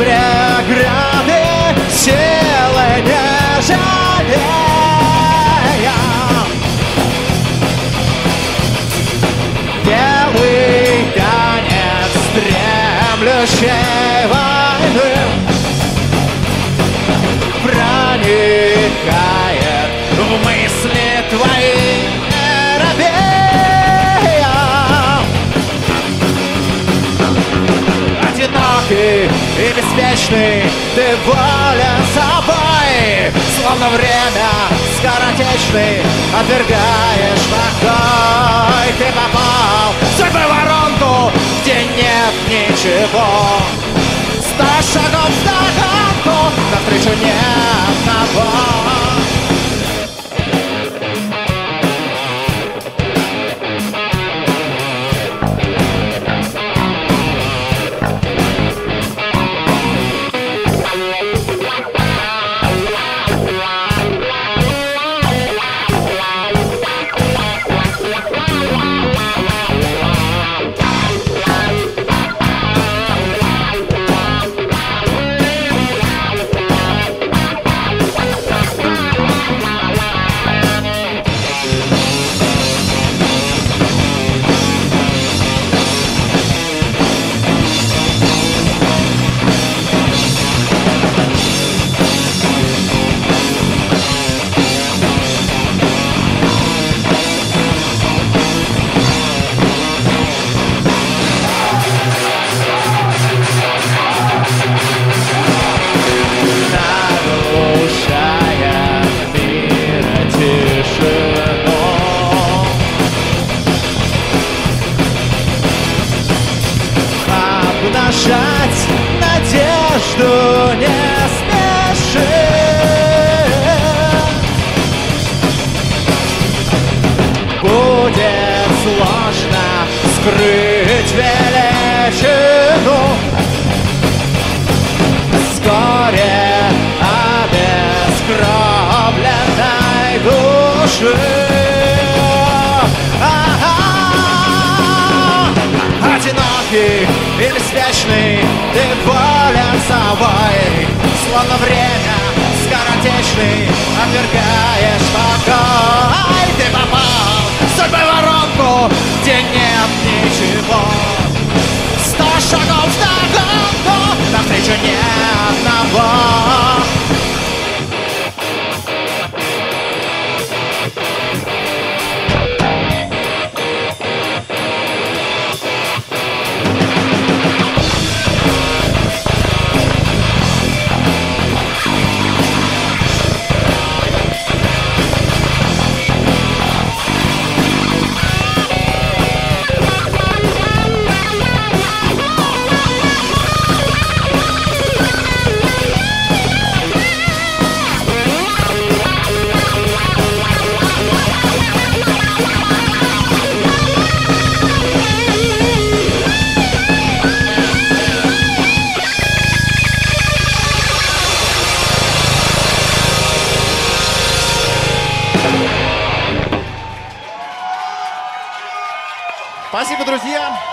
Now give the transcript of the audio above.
преграды, силы не жалея. Белый танец дремлющей войны проникает в мысли твои, робея. Одинокий и беспечный, ты волен собой, словно время скоротечный, отвергаешь покой. Ты попал в судьбу воронку, где нет ничего. 100 шагов в догонку, навстречу ни одного. Обнажать надежду не спеши. Будет сложно скрыть величину вскоре обескровленной души. Одинокий и беспечный, ты волен собой, словно время скоротечный, отвергаешь покой. Ты попал в судьбу воронку, где нет ничего. 100 шагов в догонку, навстречу ни одного. Спасибо, друзья!